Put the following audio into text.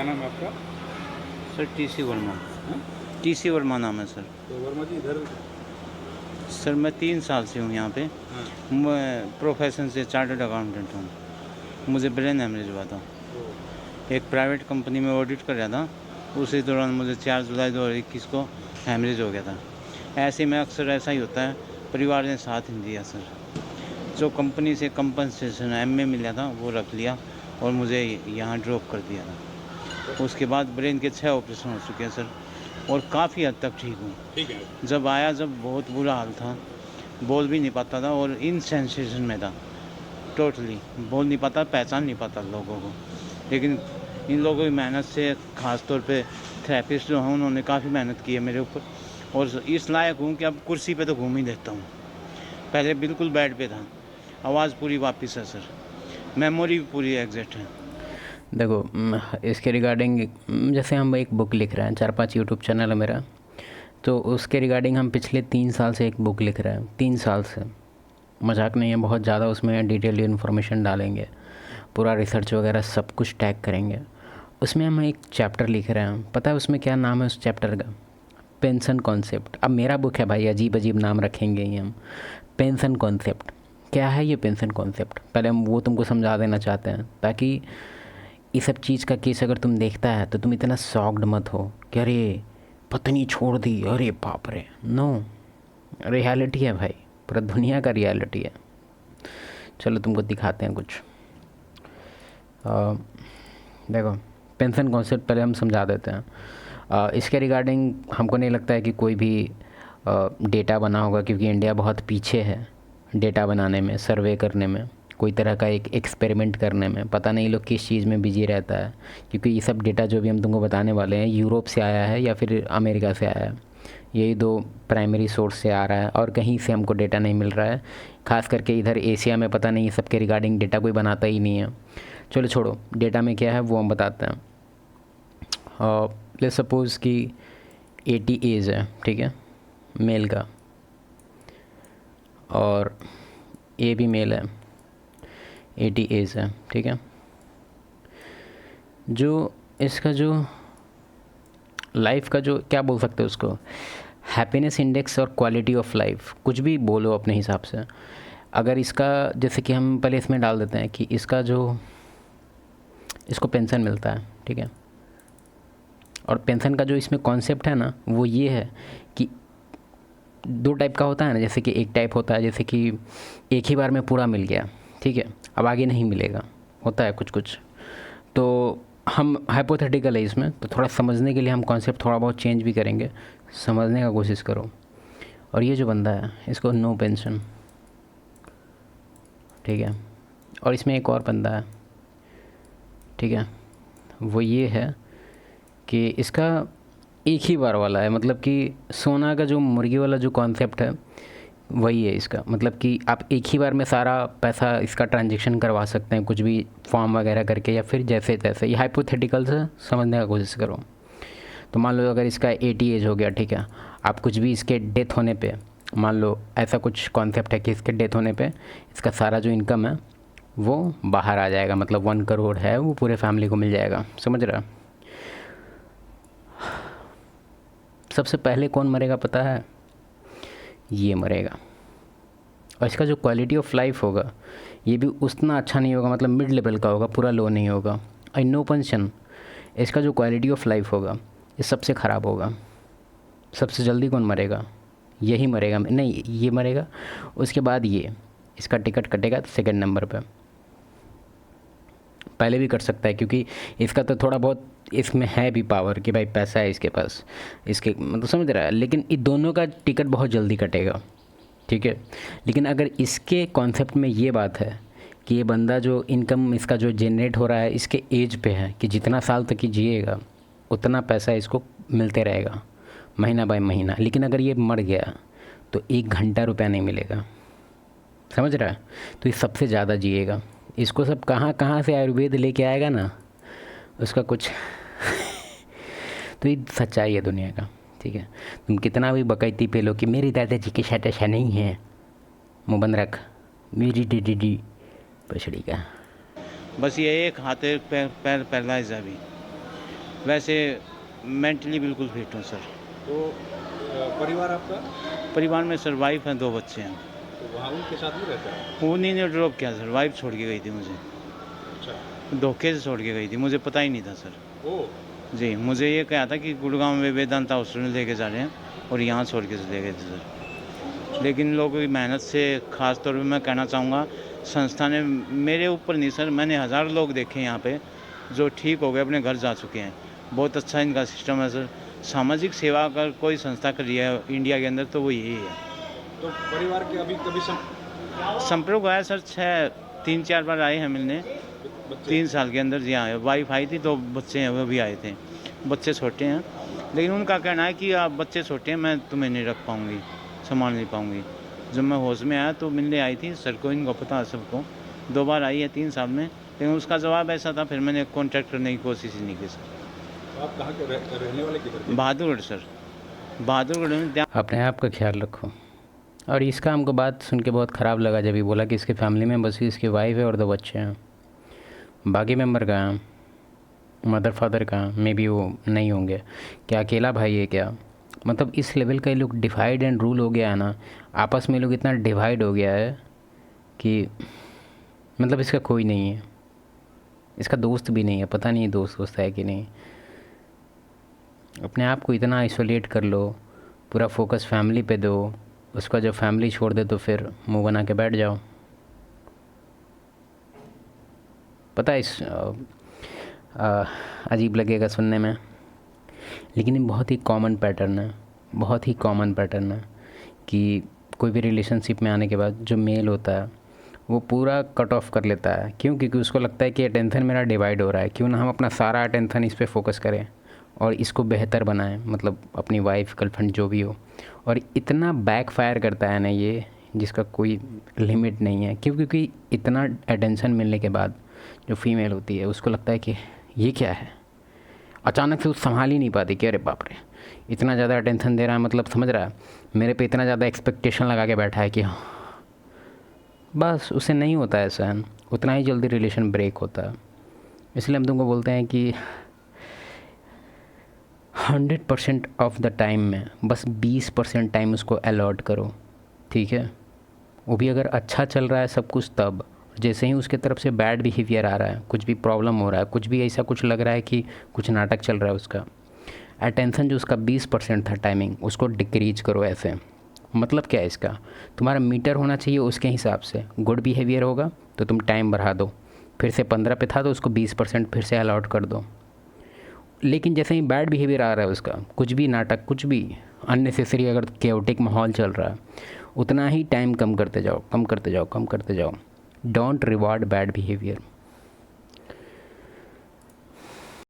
क्या नाम है आपका? Sir TC Verma. हाँ? टीसी वर्मा नाम है सर। तो वर्मा जी इधर। सर मैं 3 साल से हूँ यहाँ पे। हाँ। मैं प्रोफेशन से चार्टर्ड अकाउंटेंट हूँ। मुझे ब्रेन हेमरेज हुआ था। एक प्राइवेट कंपनी में ऑडिट कर रहा था, उसी दौरान मुझे 4 जुलाई 2021 को हेमरेज हो गया था। ऐसे में अक्सर ऐसा ही होता है, परिवार ने साथ नहीं दिया सर। जो कंपनी से कंपनसेशन एमए मिला था वो रख लिया और मुझे यहाँ ड्रॉप कर दिया था। उसके बाद ब्रेन के 6 ऑपरेशन हो चुके हैं सर, और काफ़ी हद तक ठीक हूँ। ठीक है। जब बहुत बुरा हाल था, बोल भी नहीं पाता था और इनसेंसेशन में था, टोटली बोल नहीं पाता, पहचान नहीं पाता लोगों को। लेकिन इन लोगों की मेहनत से, ख़ास तौर पे थेरेपिस्ट जो हैं उन्होंने काफ़ी मेहनत की है मेरे ऊपर, और इस लायक हूँ कि अब कुर्सी पे तो घूम ही लेता हूँ। पहले बिल्कुल बेड पे था, आवाज़ पूरी वापस है सर, मेमोरी भी पूरी एग्जैक्ट है। देखो इसके रिगार्डिंग जैसे हम एक बुक लिख रहे हैं, 4-5 यूट्यूब चैनल है मेरा, तो उसके रिगार्डिंग हम पिछले 3 साल से एक बुक लिख रहे हैं। 3 साल से, मजाक नहीं है, बहुत ज़्यादा उसमें डिटेल इन्फॉर्मेशन डालेंगे, पूरा रिसर्च वगैरह सब कुछ टैग करेंगे। उसमें हम एक चैप्टर लिख रहे हैं, पता है उसमें क्या नाम है उस चैप्टर का? Pension concept. अब मेरा बुक है भाई, अजीब अजीब नाम रखेंगे ही हम। पेंशन कॉन्सेप्ट क्या है? ये पेंशन कॉन्सेप्ट पहले हम वो तुमको समझा देना चाहते हैं, ताकि ये सब चीज़ का केस अगर तुम देखता है तो तुम इतना शॉक्ड मत हो कि अरे पत्नी छोड़ दी, अरे बाप रे। नो, रियलिटी है भाई, पूरा दुनिया का रियलिटी है। चलो तुमको दिखाते हैं कुछ। देखो पेंशन कॉन्सेप्ट पहले हम समझा देते हैं। इसके रिगार्डिंग हमको नहीं लगता है कि कोई भी डेटा बना होगा, क्योंकि इंडिया बहुत पीछे है डेटा बनाने में, सर्वे करने में, कोई तरह का एक एक्सपेरिमेंट करने में। पता नहीं लोग किस चीज़ में बिजी रहता है, क्योंकि ये सब डेटा जो भी हम तुमको बताने वाले हैं यूरोप से आया है या फिर अमेरिका से आया है। यही 2 प्राइमरी सोर्स से आ रहा है और कहीं से हमको डेटा नहीं मिल रहा है। ख़ास करके इधर एशिया में पता नहीं, सब के रिगार्डिंग डेटा कोई बनाता ही नहीं है। चलो छोड़ो, डेटा में क्या है वो हम बताते हैं। लेट्स सपोज़ कि 80 एज है, ठीक है, मेल का, और ए भी मेल है, 80 एज है, ठीक है। जो इसका जो लाइफ का जो क्या बोल सकते हैं उसको, हैप्पीनेस इंडेक्स और क्वालिटी ऑफ लाइफ, कुछ भी बोलो अपने हिसाब से। अगर इसका जैसे कि हम पहले इसमें डाल देते हैं कि इसका जो इसको पेंशन मिलता है, ठीक है, और पेंशन का जो इसमें कॉन्सेप्ट है ना वो ये है कि 2 टाइप का होता है ना। जैसे कि एक टाइप होता है जैसे कि एक ही बार में पूरा मिल गया, ठीक है, अब आगे नहीं मिलेगा, होता है कुछ कुछ। तो हम हाइपोथेटिकल है इसमें, तो थोड़ा समझने के लिए हम कॉन्सेप्ट थोड़ा बहुत चेंज भी करेंगे, समझने का कोशिश करो। और ये जो बंदा है इसको नो पेंशन, ठीक है, और इसमें एक और बंदा है, ठीक है, वो ये है कि इसका एक ही बार वाला है, मतलब कि सोना का जो मुर्गी वाला जो कॉन्सेप्ट है वही है इसका। मतलब कि आप एक ही बार में सारा पैसा इसका ट्रांजैक्शन करवा सकते हैं, कुछ भी फॉर्म वगैरह करके या फिर जैसे तैसे। ये हाइपोथेटिकल से समझने का कोशिश करो। तो मान लो अगर इसका 80 एज हो गया, ठीक है, आप कुछ भी इसके डेथ होने पे, मान लो ऐसा कुछ कॉन्सेप्ट है कि इसके डेथ होने पे इसका सारा जो इनकम है वो बाहर आ जाएगा, मतलब 1 करोड़ है वो पूरे फैमिली को मिल जाएगा। समझ रहा? सबसे पहले कौन मरेगा पता है? ये मरेगा। और इसका जो क्वालिटी ऑफ लाइफ होगा ये भी उतना अच्छा नहीं होगा, मतलब मिड लेवल का होगा, पूरा लो नहीं होगा। और नो पेंशन, इसका जो क्वालिटी ऑफ लाइफ होगा ये सबसे ख़राब होगा। सबसे जल्दी कौन मरेगा? यही मरेगा, नहीं ये मरेगा, उसके बाद ये, इसका टिकट कटेगा सेकंड नंबर पे। पहले भी कट सकता है क्योंकि इसका तो थोड़ा बहुत इसमें है भी पावर कि भाई पैसा है इसके पास, इसके मतलब समझ रहा है। लेकिन इन दोनों का टिकट बहुत जल्दी कटेगा, ठीक है। लेकिन अगर इसके कॉन्सेप्ट में ये बात है कि ये बंदा जो इनकम इसका जो जनरेट हो रहा है इसके एज पे है कि जितना साल तक ही जिएगा उतना पैसा इसको मिलते रहेगा महीना बाय महीना। लेकिन अगर ये मर गया तो 1 घंटा रुपया नहीं मिलेगा, समझ रहा है। तो ये सबसे ज़्यादा जिएगा। इसको सब कहाँ कहाँ से आयुर्वेद लेके आएगा ना उसका कुछ तो ये सच्चाई है दुनिया का, ठीक है। तुम कितना भी बकैती पे लो कि मेरी दादाजी की शायद ऐसा नहीं है, मुँह बंद रख, मेरी डी पछड़ी का। बस ये एक हाथ पैर पैरालाइज है अभी, वैसे मेंटली बिल्कुल फिट हूँ सर। तो परिवार आपका? परिवार में सर वाइफ हैं, 2 बच्चे हैं। तो वहाँ उनके साथ नहीं रहते हैं? उन्हीं ने ड्रॉप किया सर, वाइफ छोड़ के गई थी मुझे। अच्छा। धोखे से छोड़ के गई थी, मुझे पता ही नहीं था सर। ओह! जी, मुझे ये कहा था कि गुड़गाँव में वेदांता हॉस्पिटल में लेके जा रहे हैं और यहाँ छोड़ के चले गए थे सर। लेकिन लोगों की मेहनत से, ख़ास तौर पे मैं कहना चाहूँगा, संस्था ने मेरे ऊपर नहीं सर, मैंने हज़ारों लोग देखे यहाँ पे जो ठीक हो गए, अपने घर जा चुके हैं। बहुत अच्छा इनका सिस्टम है सर। सामाजिक सेवा अगर कोई संस्था कर रही है इंडिया के अंदर तो वो यही है। तो परिवार के अभी कभी संपर्क आया सर, 3-4 बार आए हैं मिलने, बच्चे 3 साल के अंदर। जी हाँ, वाइफ आई थी, 2 बच्चे हैं, वो भी आए थे। बच्चे छोटे हैं, लेकिन उनका कहना है कि आप बच्चे छोटे हैं, मैं तुम्हें नहीं रख पाऊँगी, संभाल नहीं पाऊँगी। जब मैं होश में आया तो मिलने आई थी, सर को, इनको पता है सबको। 2 बार आई है 3 साल में, लेकिन उसका जवाब ऐसा था, फिर मैंने कॉन्टैक्ट करने की कोशिश ही नहीं की सर। आप कहाँ के रहने वाले किधर के? बहादुरगढ़ सर, बहादुरगढ़ में। अपने आप का ख्याल रखो। और इसका हमको बात सुन के बहुत ख़राब लगा जब ये बोला कि इसके फैमिली में बस इसकी वाइफ है और 2 बच्चे हैं। बाकी मेंबर कहाँ हैं? मदर फादर कहाँ? मे बी वो नहीं होंगे। क्या अकेला भाई है क्या? मतलब इस लेवल का ये लोग डिवाइड एंड रूल हो गया है ना, आपस में लोग इतना डिवाइड हो गया है कि मतलब इसका कोई नहीं है, इसका दोस्त भी नहीं है। पता नहीं दोस्त है कि नहीं। अपने आप को इतना आइसोलेट कर लो, पूरा फोकस फैमिली पे दो, उसका जब फैमिली छोड़ दे तो फिर मुंह बना के बैठ जाओ। पता है अजीब लगेगा सुनने में, लेकिन ये बहुत ही कॉमन पैटर्न है, बहुत ही कॉमन पैटर्न है कि कोई भी रिलेशनशिप में आने के बाद जो मेल होता है वो पूरा कट ऑफ कर लेता है। क्यों? क्योंकि उसको लगता है कि अटेंशन मेरा डिवाइड हो रहा है, क्यों ना हम अपना सारा अटेंशन इस पे फोकस करें और इसको बेहतर बनाएं, मतलब अपनी वाइफ, गर्लफ्रेंड जो भी हो। और इतना बैकफायर करता है ना ये, जिसका कोई लिमिट नहीं है। क्यों? क्योंकि इतना अटेंशन मिलने के बाद जो फीमेल होती है उसको लगता है कि ये क्या है, अचानक से वो संभाल ही नहीं पाती कि अरे बाप रे, इतना ज़्यादा अटेंशन दे रहा है, मतलब समझ रहा है मेरे पे इतना ज़्यादा एक्सपेक्टेशन लगा के बैठा है कि बस उसे नहीं होता है सहन, उतना ही जल्दी रिलेशन ब्रेक होता है। इसलिए हम तुमको बोलते हैं कि 100% ऑफ द टाइम में बस 20% टाइम उसको अलॉट करो, ठीक है? वो भी अगर अच्छा चल रहा है सब कुछ तब। जैसे ही उसके तरफ से बैड बिहेवियर आ रहा है, कुछ भी प्रॉब्लम हो रहा है, कुछ भी ऐसा कुछ लग रहा है कि कुछ नाटक चल रहा है, उसका अटेंशन जो उसका 20% था टाइमिंग, उसको डिक्रीज करो ऐसे। मतलब क्या है इसका? तुम्हारा मीटर होना चाहिए उसके हिसाब से। गुड बिहेवियर होगा तो तुम टाइम बढ़ा दो, फिर से 15 पे था तो उसको 20% फिर से अलॉट कर दो। लेकिन जैसे ही बैड बिहेवियर आ रहा है उसका, कुछ भी नाटक, कुछ भी अननेसेसरी अगर केओटिक माहौल चल रहा है, उतना ही टाइम कम करते जाओ, कम करते जाओ, कम करते जाओ। Don't reward bad behaviour.